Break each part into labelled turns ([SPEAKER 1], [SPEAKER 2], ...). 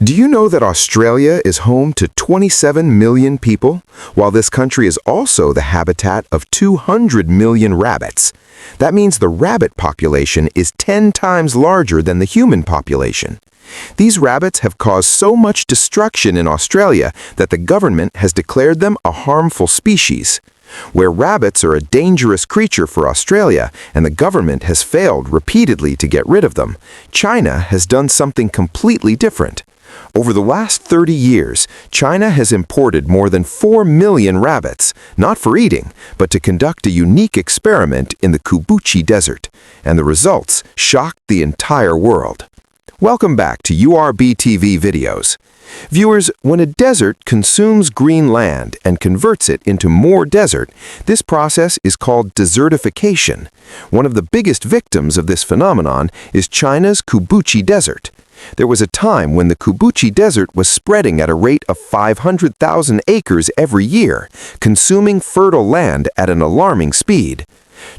[SPEAKER 1] Do you know that Australia is home to 27 million people, while this country is also the habitat of 200 million rabbits? That means the rabbit population is 10 times larger than the human population. These rabbits have caused so much destruction in Australia that the government has declared them a harmful species. Where rabbits are a dangerous creature for Australia and the government has failed repeatedly to get rid of them, China has done something completely different. Over the last 30 years, China has imported more than 4 million rabbits, not for eating, but to conduct a unique experiment in the Kubuchi Desert, and the results shocked the entire world. Welcome back to URB-TV videos. Viewers, when a desert consumes green land and converts it into more desert, this process is called desertification. One of the biggest victims of this phenomenon is China's Kubuchi Desert. There was a time when the Kubuchi Desert was spreading at a rate of 500,000 acres every year, consuming fertile land at an alarming speed.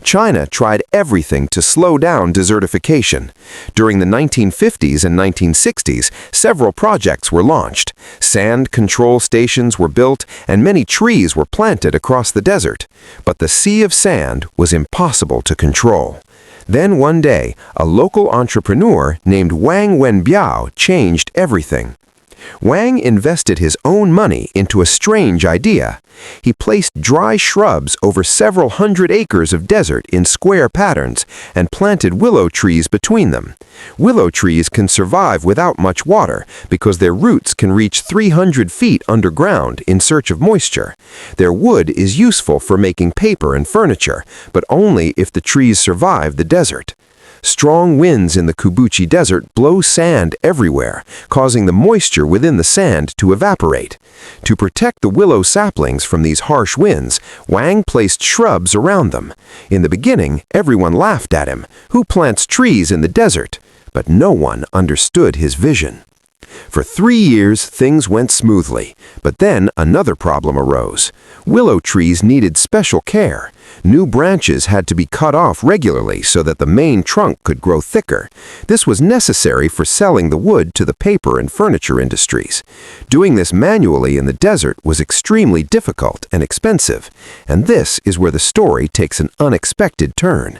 [SPEAKER 1] China tried everything to slow down desertification. During the 1950s and 1960s, several projects were launched. Sand control stations were built, and many trees were planted across the desert. But the sea of sand was impossible to control. Then one day, a local entrepreneur named Wang Wenbiao changed everything. Wang invested his own money into a strange idea. He placed dry shrubs over several hundred acres of desert in square patterns and planted willow trees between them. Willow trees can survive without much water because their roots can reach 300 feet underground in search of moisture. Their wood is useful for making paper and furniture, but only if the trees survive the desert. Strong winds in the Kubuchi Desert blow sand everywhere, causing the moisture within the sand to evaporate. To protect the willow saplings from these harsh winds, Wang placed shrubs around them. In the beginning, everyone laughed at him. Who plants trees in the desert? But no one understood his vision. For 3 years, things went smoothly, but then another problem arose. Willow trees needed special care. New branches had to be cut off regularly so that the main trunk could grow thicker. This was necessary for selling the wood to the paper and furniture industries. Doing this manually in the desert was extremely difficult and expensive, and this is where the story takes an unexpected turn.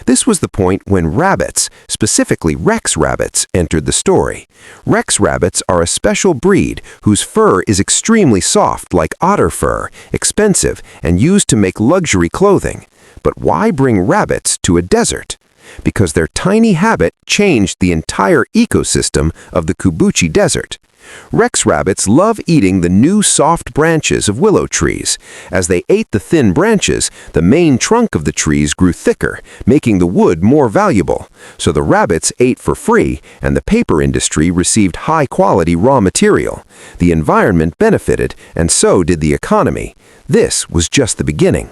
[SPEAKER 1] This was the point when rabbits, specifically Rex rabbits, entered the story. Rex rabbits are a special breed whose fur is extremely soft like otter fur, expensive, and used to make luxury clothing. But why bring rabbits to a desert? Because their tiny habit changed the entire ecosystem of the Kubuchi Desert. Rex rabbits love eating the new soft branches of willow trees. As they ate the thin branches, the main trunk of the trees grew thicker, making the wood more valuable. So the rabbits ate for free, and the paper industry received high-quality raw material. The environment benefited, and so did the economy. This was just the beginning.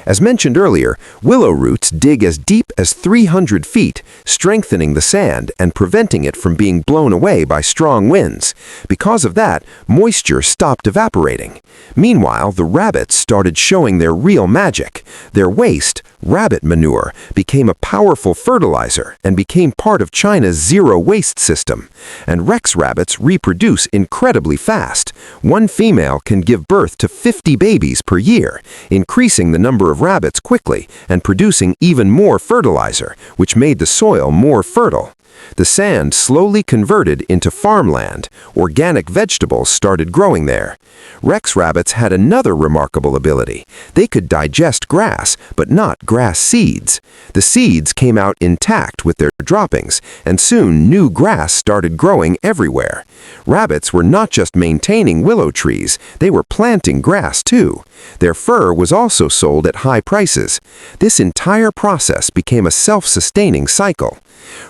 [SPEAKER 1] As mentioned earlier, willow roots dig as deep as 300 feet, strengthening the sand and preventing it from being blown away by strong winds. Because of that, moisture stopped evaporating. Meanwhile, the rabbits started showing their real magic. Their waste, rabbit manure, became a powerful fertilizer and became part of China's zero-waste system. And Rex rabbits reproduce incredibly fast. One female can give birth to 50 babies per year, increasing the number of rabbits quickly and producing even more fertilizer, which made the soil more fertile. The sand slowly converted into farmland. Organic vegetables started growing there. Rex rabbits had another remarkable ability. They could digest grass, but not grass seeds. The seeds came out intact with their droppings, and soon new grass started growing everywhere. Rabbits were not just maintaining willow trees, they were planting grass too. Their fur was also sold at high prices. This entire process became a self-sustaining cycle.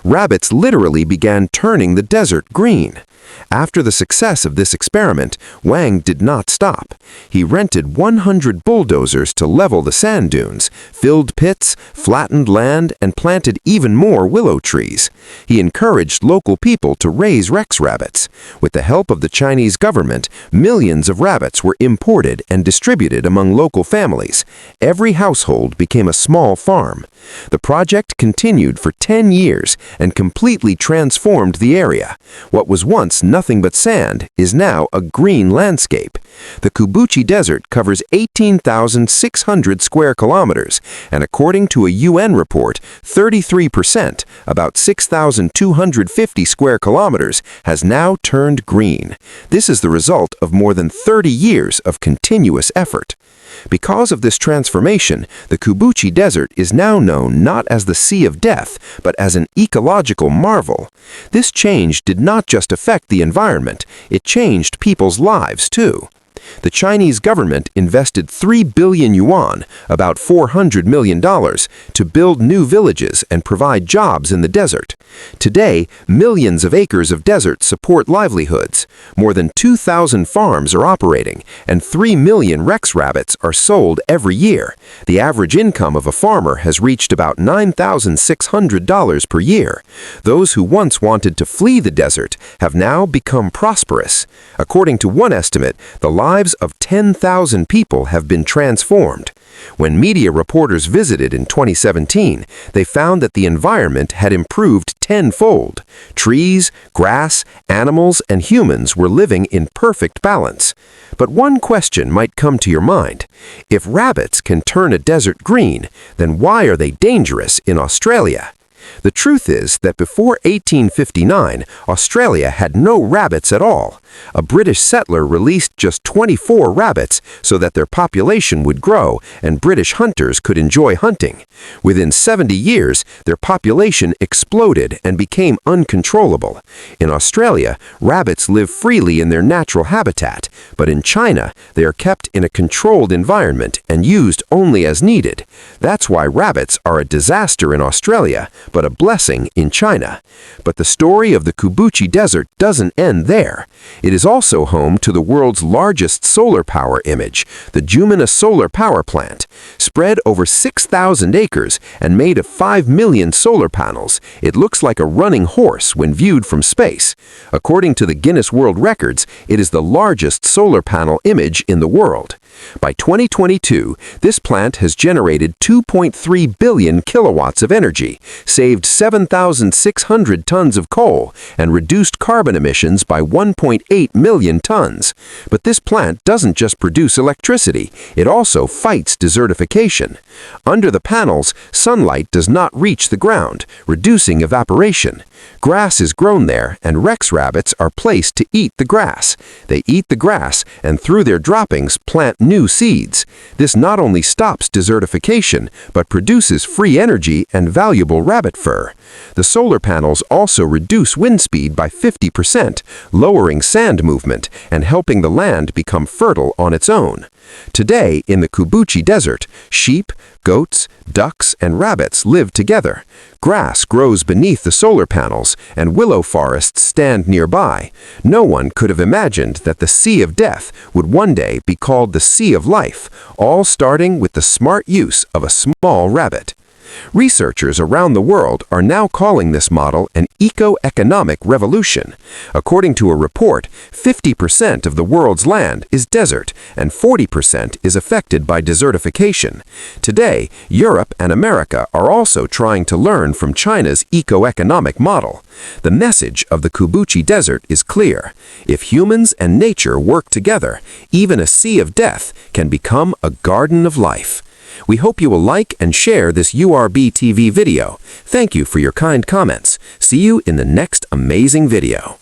[SPEAKER 1] Rabbits literally began turning the desert green. After the success of this experiment, Wang did not stop. He rented 100 bulldozers to level the sand dunes, filled pits, flattened land, and planted even more willow trees. He encouraged local people to raise Rex rabbits. With the help of the Chinese government, millions of rabbits were imported and distributed among local families. Every household became a small farm. The project continued for 10 years and completely transformed the area. What was once
[SPEAKER 2] once nothing but sand is now a green landscape. The Kubuchi Desert covers 18,600 square kilometers, and according to a UN report, 33%, about 6,250 square kilometers, has now turned green. This is the result of more than 30 years of continuous effort. Because of this transformation, the Kubuchi Desert is now known not as the Sea of Death, but as an ecological marvel. This change did not just affect the environment, it changed people's lives too. The Chinese government invested 3 billion yuan, about $400 million, to build new villages and provide jobs in the desert. Today, millions of acres of desert support livelihoods. More than 2,000 farms are operating, and 3 million Rex rabbits are sold every year. The average income of a farmer has reached about $9,600 per year. Those who once wanted to flee the desert have now become prosperous. According to one estimate, the lives of 10,000 people have been transformed. When media reporters visited in 2017, they found that the environment had improved tenfold. Trees, grass, animals, and humans were living in perfect balance. But one question might come to your mind. If rabbits can turn a desert green, then why are they dangerous in Australia? The truth is that before 1859, Australia had no rabbits at all. A British settler released just 24 rabbits so that their population would grow and British hunters could enjoy hunting. Within 70 years, their population exploded and became uncontrollable. In Australia, rabbits live freely in their natural habitat, but in China, they are kept in a controlled environment and used only as needed. That's why rabbits are a disaster in Australia, but a blessing in China. But the story of the Kubuchi Desert doesn't end there. It is also home to the world's largest solar power image, the Jumana Solar Power Plant. Spread over 6,000 acres and made of 5 million solar panels, it looks like a running horse when viewed from space. According to the Guinness World Records, it is the largest solar panel image in the world. By 2022, this plant has generated 2.3 billion kilowatts of energy, saved 7,600 tons of coal, and reduced carbon emissions by 1.8 million tons. But this plant doesn't just produce electricity, it also fights desertification. Under the panels, sunlight does not reach the ground, reducing evaporation. Grass is grown there, and Rex rabbits are placed to eat the grass. They eat the grass, and through their droppings plant new seeds. This not only stops desertification, but produces free energy and valuable rabbit fur. The solar panels also reduce wind speed by 50%, lowering sand movement and helping the land become fertile on its own. Today, in the Kubuchi Desert, sheep, goats, ducks, and rabbits live together. Grass grows beneath the solar panels, and willow forests stand nearby. No one could have imagined that the Sea of Death would one day be called the Sea of Life, all starting with the smart use of a small rabbit. Researchers around the world are now calling this model an eco-economic revolution. According to a report, 50% of the world's land is desert and 40% is affected by desertification. Today, Europe and America are also trying to learn from China's eco-economic model. The message of the Kubuchi Desert is clear. If humans and nature work together, even a Sea of Death can become a garden of life. We hope you will like and share this URB TV video. Thank you for your kind comments. See you in the next amazing video.